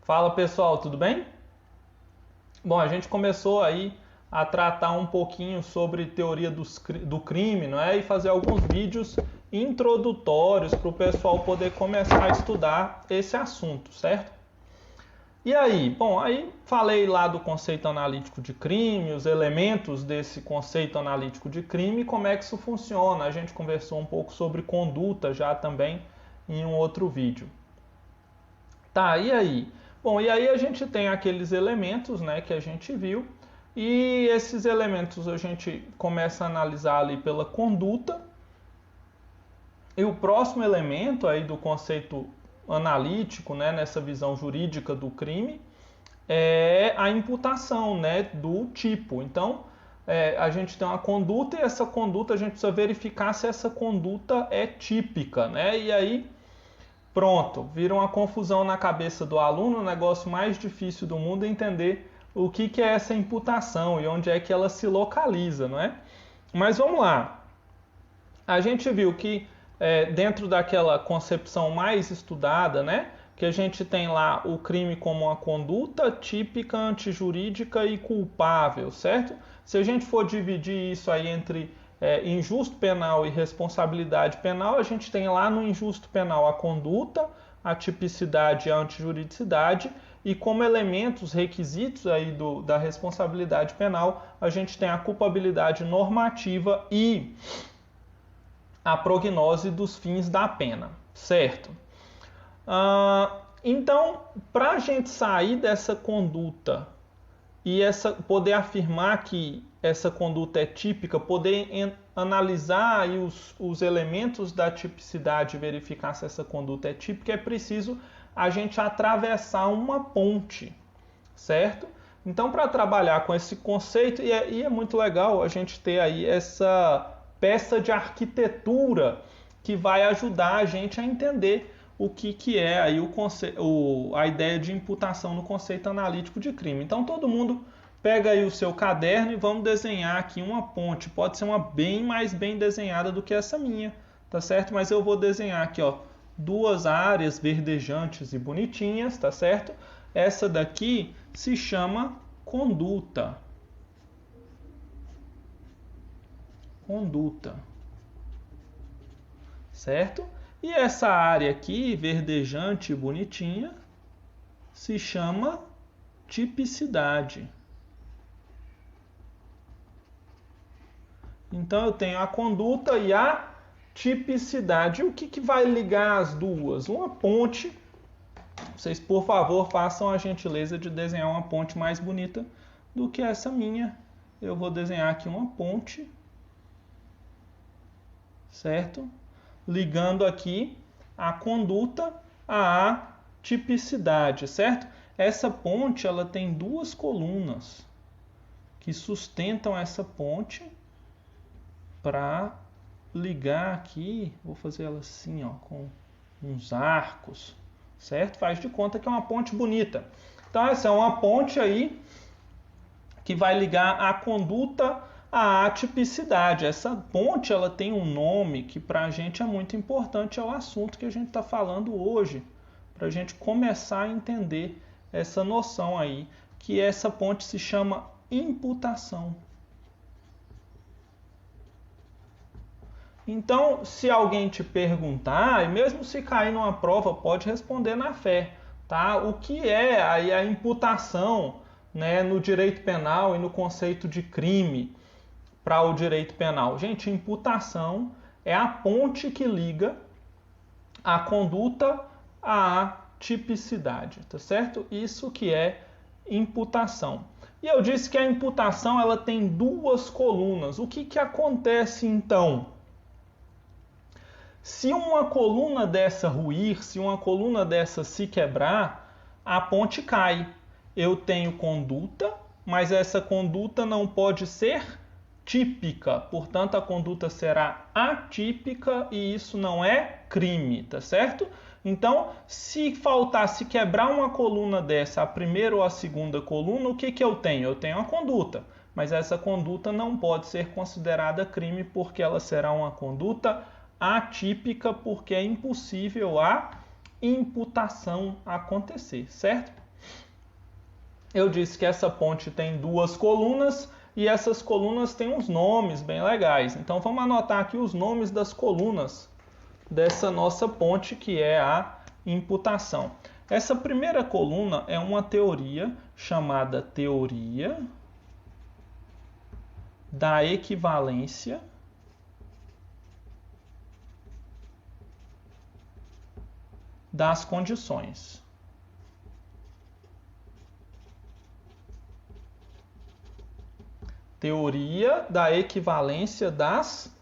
Fala pessoal, tudo bem? Bom, a gente começou aí a tratar um pouquinho sobre teoria do crime, não é? E fazer alguns vídeos introdutórios para o pessoal poder começar a estudar esse assunto, certo? E aí? Bom, aí falei lá do conceito analítico de crime, os elementos desse conceito analítico de crime e como é que isso funciona. A gente conversou um pouco sobre conduta já também em um outro vídeo. Tá, e aí? Bom, e aí a gente tem aqueles elementos, né, que a gente viu, e esses elementos a gente começa a analisar ali pela conduta. E o próximo elemento aí do conceito analítico, né, nessa visão jurídica do crime, é a imputação, né, do tipo. Então, a gente tem uma conduta e essa conduta a gente precisa verificar se essa conduta é típica, né? E aí pronto, vira uma confusão na cabeça do aluno, o negócio mais difícil do mundo é entender o que é essa imputação e onde é que ela se localiza, não é? Mas vamos lá. A gente viu que dentro daquela concepção mais estudada, né, que a gente tem lá o crime como uma conduta típica, antijurídica e culpável, certo? Se a gente for dividir isso aí entre injusto penal e responsabilidade penal, a gente tem lá no injusto penal a conduta, a tipicidade e a antijuridicidade, e como elementos, requisitos aí da responsabilidade penal, a gente tem a culpabilidade normativa e a prognose dos fins da pena, certo? Então, para a gente sair dessa conduta e poder afirmar que essa conduta é típica, poder analisar aí os elementos da tipicidade e verificar se essa conduta é típica, é preciso a gente atravessar uma ponte, certo? Então, para trabalhar com esse conceito, e é muito legal a gente ter aí essa peça de arquitetura que vai ajudar a gente a entender o que é aí a ideia de imputação no conceito analítico de crime. Então todo mundo pega aí o seu caderno e vamos desenhar aqui uma ponte. Pode ser uma bem mais bem desenhada do que essa minha, tá certo? Mas eu vou desenhar aqui, ó, duas áreas verdejantes e bonitinhas, tá certo? Essa daqui se chama conduta. Conduta. Certo? E essa área aqui, verdejante e bonitinha, se chama tipicidade. Então eu tenho a conduta e a tipicidade. O que vai ligar as duas? Uma ponte. Vocês, por favor, façam a gentileza de desenhar uma ponte mais bonita do que essa minha. Eu vou desenhar aqui uma ponte, certo? Ligando aqui a conduta à tipicidade, certo? Essa ponte ela tem duas colunas que sustentam essa ponte para ligar aqui. Vou fazer ela assim, ó, com uns arcos, certo? Faz de conta que é uma ponte bonita. Então essa é uma ponte aí que vai ligar a conduta à tipicidade. Essa ponte ela tem um nome que para a gente é muito importante, é o assunto que a gente está falando hoje, para a gente começar a entender essa noção aí, que essa ponte se chama imputação. Então, se alguém te perguntar, e mesmo se cair numa prova, pode responder na fé, tá? O que é aí a imputação, né, no direito penal e no conceito de crime para o direito penal? Gente, imputação é a ponte que liga a conduta à tipicidade, tá certo? Isso que é imputação. E eu disse que a imputação ela tem duas colunas. O que acontece então? Se uma coluna dessa ruir, se uma coluna dessa se quebrar, a ponte cai. Eu tenho conduta, mas essa conduta não pode ser típica. Portanto, a conduta será atípica e isso não é crime, tá certo? Então, se quebrar uma coluna dessa, a primeira ou a segunda coluna, o que eu tenho? Eu tenho a conduta, mas essa conduta não pode ser considerada crime porque ela será uma conduta atípica, porque é impossível a imputação acontecer, certo? Eu disse que essa ponte tem duas colunas e essas colunas têm uns nomes bem legais. Então vamos anotar aqui os nomes das colunas dessa nossa ponte, que é a imputação. Essa primeira coluna é uma teoria chamada teoria da equivalência das condições. Teoria da equivalência das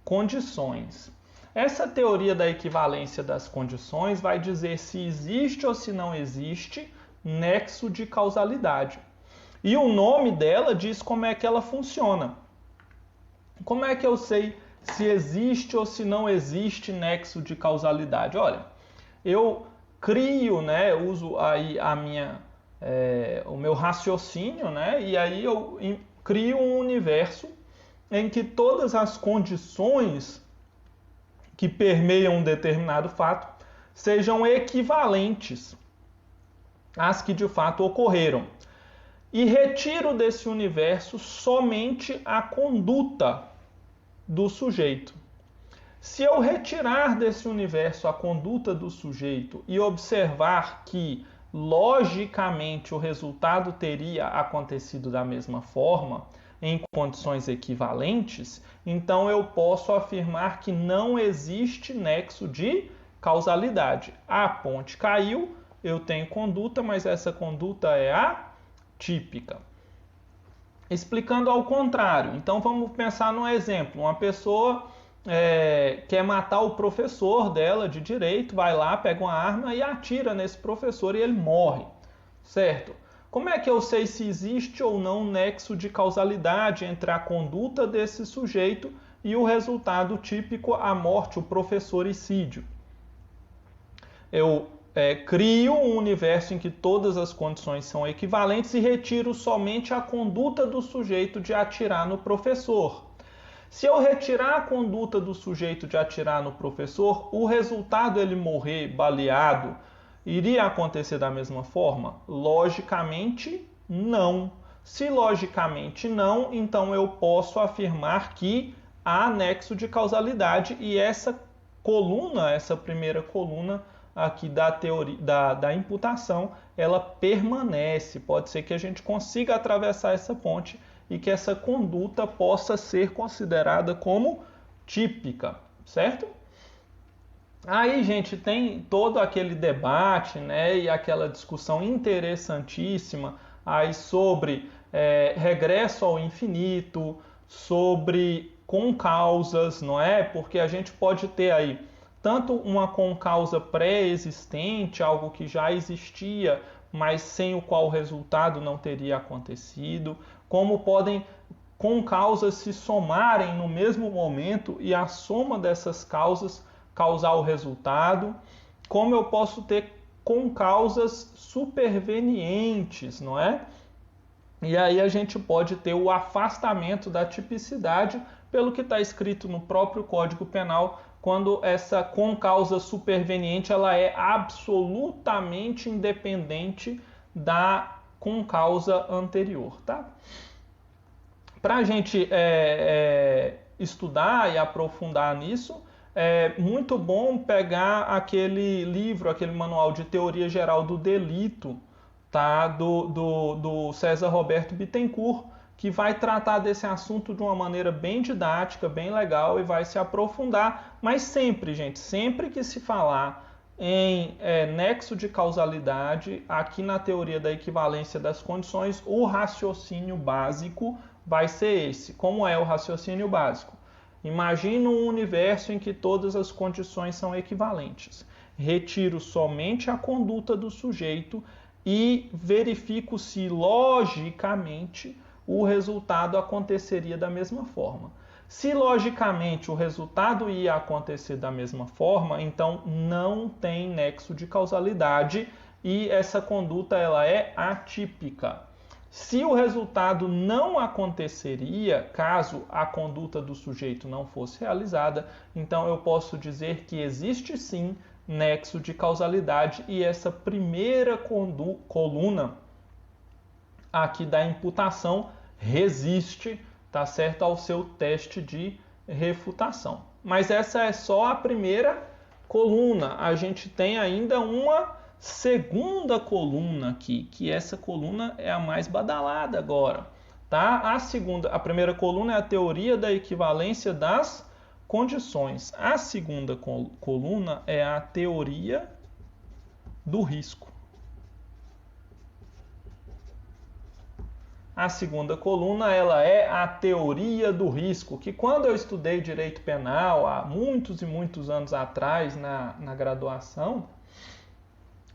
condições. Essa teoria da equivalência das condições vai dizer se existe ou se não existe nexo de causalidade. E o nome dela diz como é que ela funciona. Como é que eu sei se existe ou se não existe nexo de causalidade? Olha, eu crio, né, uso aí o meu raciocínio, né, e aí eu crio um universo em que todas as condições que permeiam um determinado fato sejam equivalentes às que de fato ocorreram. E retiro desse universo somente a conduta do sujeito. Se eu retirar desse universo a conduta do sujeito e observar que, logicamente, o resultado teria acontecido da mesma forma, em condições equivalentes, então eu posso afirmar que não existe nexo de causalidade. A ponte caiu, eu tenho conduta, mas essa conduta é atípica. Explicando ao contrário, então vamos pensar num exemplo. Uma pessoa quer matar o professor dela de direito, vai lá, pega uma arma e atira nesse professor e ele morre, certo? Como é que eu sei se existe ou não nexo de causalidade entre a conduta desse sujeito e o resultado típico, a morte, o professoricídio? Eu crio um universo em que todas as condições são equivalentes e retiro somente a conduta do sujeito de atirar no professor. Se eu retirar a conduta do sujeito de atirar no professor, o resultado, ele morrer baleado, iria acontecer da mesma forma? Logicamente, não. Se logicamente não, então eu posso afirmar que há nexo de causalidade e essa coluna, essa primeira coluna aqui da teoria da imputação, ela permanece. Pode ser que a gente consiga atravessar essa ponte e que essa conduta possa ser considerada como típica, certo? Aí, gente, tem todo aquele debate, né, e aquela discussão interessantíssima aí sobre regresso ao infinito, sobre concausas, não é? Porque a gente pode ter aí tanto uma concausa pré-existente, algo que já existia, mas sem o qual o resultado não teria acontecido, como podem concausas se somarem no mesmo momento e a soma dessas causas causar o resultado, como eu posso ter concausas supervenientes, não é? E aí a gente pode ter o afastamento da tipicidade pelo que está escrito no próprio Código Penal, quando essa concausa superveniente ela é absolutamente independente da concausa anterior, tá? Para a gente estudar e aprofundar nisso, é muito bom pegar aquele livro, aquele manual de teoria geral do delito, tá? do César Roberto Bittencourt, que vai tratar desse assunto de uma maneira bem didática, bem legal e vai se aprofundar. Mas sempre, gente, sempre que se falar em nexo de causalidade, aqui na teoria da equivalência das condições, o raciocínio básico vai ser esse. Como é o raciocínio básico? Imagina um universo em que todas as condições são equivalentes. Retiro somente a conduta do sujeito e verifico se, logicamente, o resultado aconteceria da mesma forma. Se, logicamente, o resultado ia acontecer da mesma forma, então não tem nexo de causalidade e essa conduta ela é atípica. Se o resultado não aconteceria, caso a conduta do sujeito não fosse realizada, então eu posso dizer que existe sim nexo de causalidade e essa primeira coluna aqui da imputação resiste, tá certo, ao seu teste de refutação. Mas essa é só a primeira coluna. A gente tem ainda uma segunda coluna aqui, que essa coluna é a mais badalada agora, tá? A primeira coluna é a teoria da equivalência das condições. A segunda coluna é a teoria do risco. A segunda coluna, ela é a teoria do risco, que quando eu estudei direito penal, há muitos e muitos anos atrás, na graduação,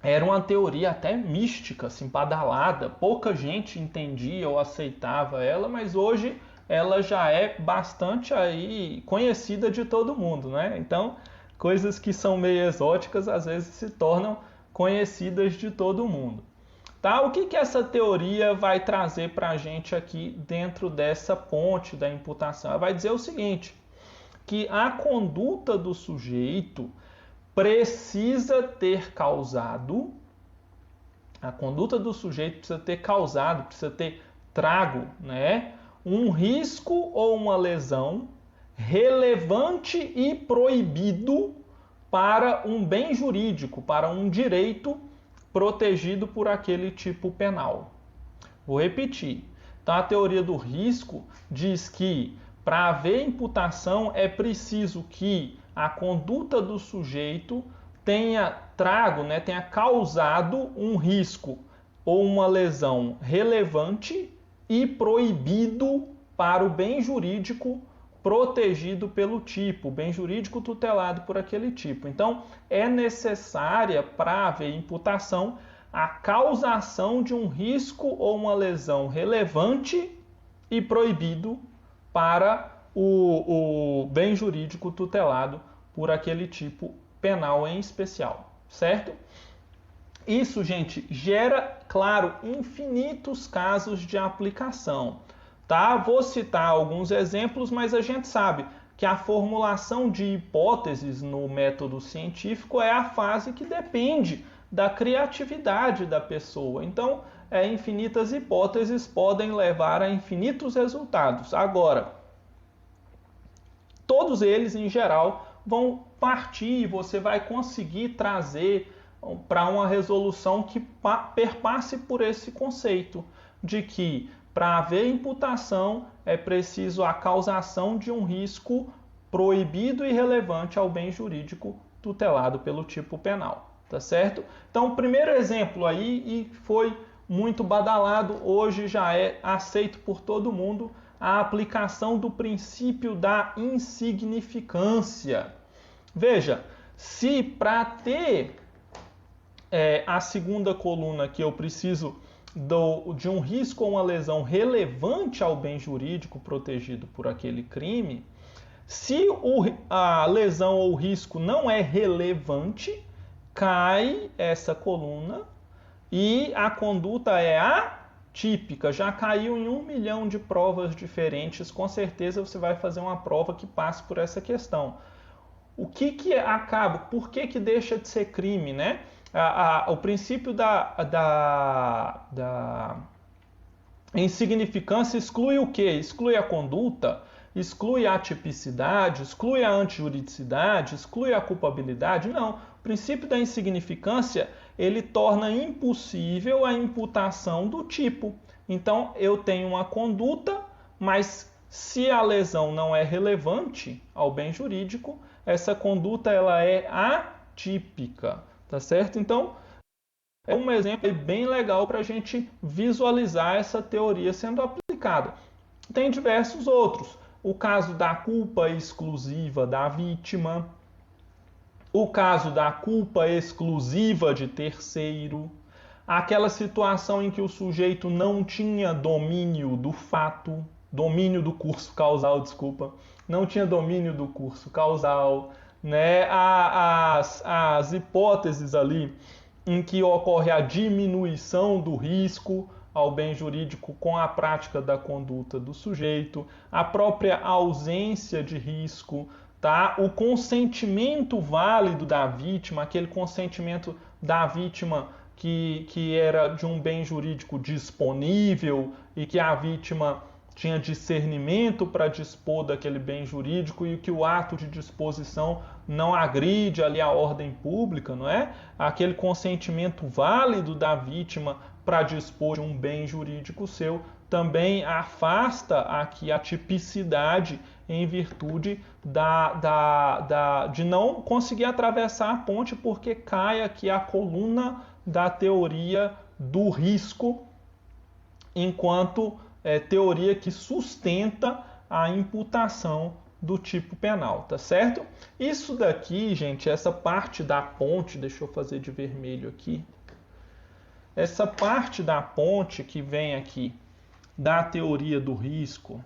era uma teoria até mística, assim, badalada. Pouca gente entendia ou aceitava ela, mas hoje ela já é bastante aí conhecida de todo mundo, né? Então, coisas que são meio exóticas, às vezes se tornam conhecidas de todo mundo. Tá? O que essa teoria vai trazer para a gente aqui dentro dessa ponte da imputação? Ela vai dizer o seguinte, que a conduta do sujeito precisa ter causado, precisa ter trago, né, um risco ou uma lesão relevante e proibido para um bem jurídico, para um direito protegido por aquele tipo penal. Vou repetir. Então, a teoria do risco diz que para haver imputação é preciso que a conduta do sujeito tenha trago, né, tenha causado um risco ou uma lesão relevante e proibido para o bem jurídico protegido pelo tipo, bem jurídico tutelado por aquele tipo. Então, é necessária, para haver imputação, a causação de um risco ou uma lesão relevante e proibido para o bem jurídico tutelado por aquele tipo penal em especial, certo? Isso, gente, gera, claro, infinitos casos de aplicação. Tá? Vou citar alguns exemplos, mas a gente sabe que a formulação de hipóteses no método científico é a fase que depende da criatividade da pessoa. Então, infinitas hipóteses podem levar a infinitos resultados. Agora, todos eles, em geral, vão partir, você vai conseguir trazer para uma resolução que perpasse por esse conceito de que para haver imputação, é preciso a causação de um risco proibido e relevante ao bem jurídico tutelado pelo tipo penal, tá certo? Então, o primeiro exemplo aí, e foi muito badalado, hoje já é aceito por todo mundo, a aplicação do princípio da insignificância. Veja, se para ter a segunda coluna que eu preciso de um risco ou uma lesão relevante ao bem jurídico protegido por aquele crime, se a lesão ou o risco não é relevante, cai essa coluna e a conduta é atípica. Já caiu em 1 milhão de provas diferentes, com certeza você vai fazer uma prova que passe por essa questão. O que acaba? Por que deixa de ser crime, né? O princípio da insignificância exclui o quê? Exclui a conduta, exclui a atipicidade, exclui a antijuridicidade, exclui a culpabilidade? Não. O princípio da insignificância, ele torna impossível a imputação do tipo. Então, eu tenho uma conduta, mas se a lesão não é relevante ao bem jurídico, essa conduta ela é atípica. Tá certo? Então, é um exemplo bem legal para a gente visualizar essa teoria sendo aplicada. Tem diversos outros. O caso da culpa exclusiva da vítima, o caso da culpa exclusiva de terceiro, aquela situação em que o sujeito não tinha domínio do fato, domínio do curso causal, não tinha domínio do curso causal, né? As hipóteses ali em que ocorre a diminuição do risco ao bem jurídico com a prática da conduta do sujeito, a própria ausência de risco, tá? O consentimento válido da vítima, aquele consentimento da vítima que era de um bem jurídico disponível e que a vítima tinha discernimento para dispor daquele bem jurídico e que o ato de disposição não agride ali a ordem pública, não é? Aquele consentimento válido da vítima para dispor de um bem jurídico seu também afasta aqui a tipicidade em virtude de não conseguir atravessar a ponte porque cai aqui a coluna da teoria do risco enquanto teoria que sustenta a imputação do tipo penal, tá certo? Isso daqui, gente, essa parte da ponte, deixa eu fazer de vermelho aqui. Essa parte da ponte que vem aqui da teoria do risco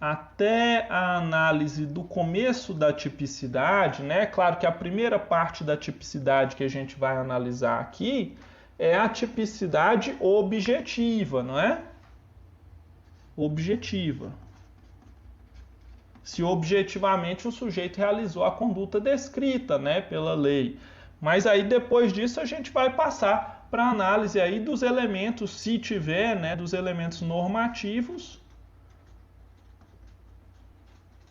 até a análise do começo da tipicidade, né? Claro que a primeira parte da tipicidade que a gente vai analisar aqui é a tipicidade objetiva, não é? Objetiva. Se objetivamente o sujeito realizou a conduta descrita, né, pela lei. Mas aí depois disso a gente vai passar para a análise aí dos elementos, se tiver, né, dos elementos normativos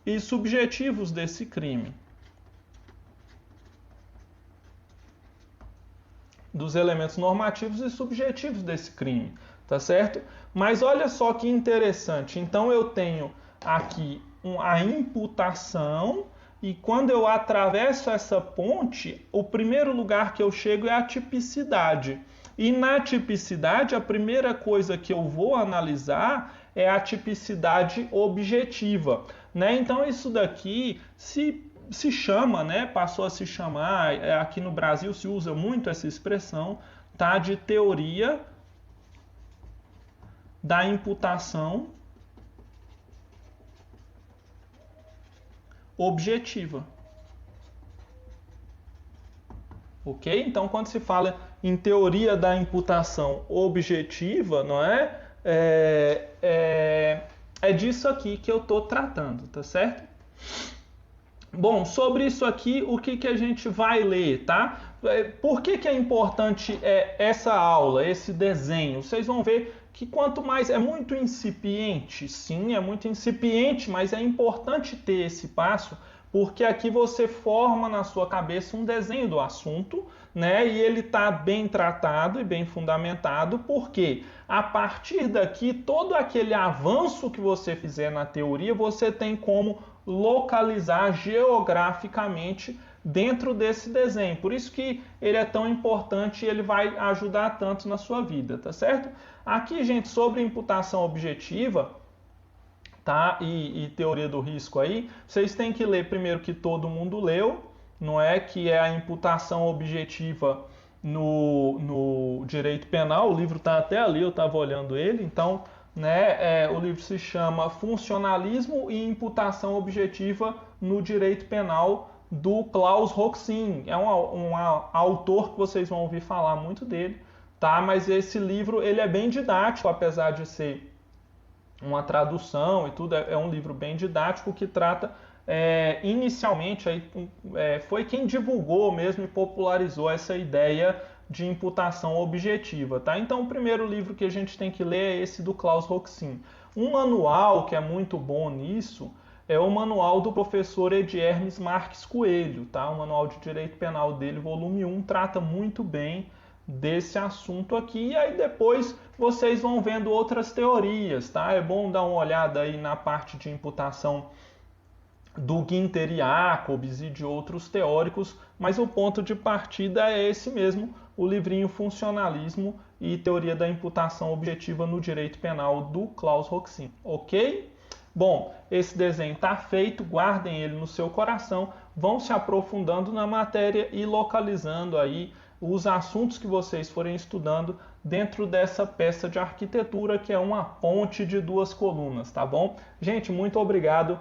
e subjetivos desse crime. Dos elementos normativos e subjetivos desse crime, tá certo? Mas olha só que interessante. Então eu tenho aqui a imputação e quando eu atravesso essa ponte, o primeiro lugar que eu chego é a tipicidade. E na tipicidade, a primeira coisa que eu vou analisar é a tipicidade objetiva, né? Então isso daqui se chama, né? Passou a se chamar, aqui no Brasil se usa muito essa expressão, tá? De teoria da imputação objetiva. Ok? Então, quando se fala em teoria da imputação objetiva, não é? É disso aqui que eu estou tratando, tá certo? Bom, sobre isso aqui, o que a gente vai ler, tá? Por que é importante essa aula, esse desenho? Vocês vão ver que quanto mais é muito incipiente, sim, é muito incipiente, mas é importante ter esse passo, porque aqui você forma na sua cabeça um desenho do assunto, né? E ele está bem tratado e bem fundamentado, porque a partir daqui, todo aquele avanço que você fizer na teoria, você tem como localizar geograficamente dentro desse desenho. Por isso que ele é tão importante e ele vai ajudar tanto na sua vida, tá certo? Aqui, gente, sobre imputação objetiva, tá? E teoria do risco aí, vocês têm que ler primeiro que todo mundo leu, não é? Que é a imputação objetiva no direito penal. O livro está até ali, eu estava olhando ele, então, né? O livro se chama Funcionalismo e Imputação Objetiva no Direito Penal, do Klaus Roxin. É um autor que vocês vão ouvir falar muito dele, tá? Mas esse livro ele é bem didático, apesar de ser uma tradução e tudo, é um livro bem didático que trata inicialmente foi quem divulgou mesmo e popularizou essa ideia de imputação objetiva, tá? Então o primeiro livro que a gente tem que ler é esse do Klaus Roxin. Um manual que é muito bom nisso é o manual do professor Ediermes Marques Coelho, tá? O manual de direito penal dele, volume 1, trata muito bem desse assunto aqui, e aí depois vocês vão vendo outras teorias, tá? É bom dar uma olhada aí na parte de imputação do Günther Jacobs e de outros teóricos, mas o ponto de partida é esse mesmo, o livrinho Funcionalismo e Teoria da Imputação Objetiva no Direito Penal, do Klaus Roxin, ok? Bom, esse desenho está feito, guardem ele no seu coração, vão se aprofundando na matéria e localizando aí os assuntos que vocês forem estudando dentro dessa peça de arquitetura que é uma ponte de duas colunas, tá bom? Gente, muito obrigado.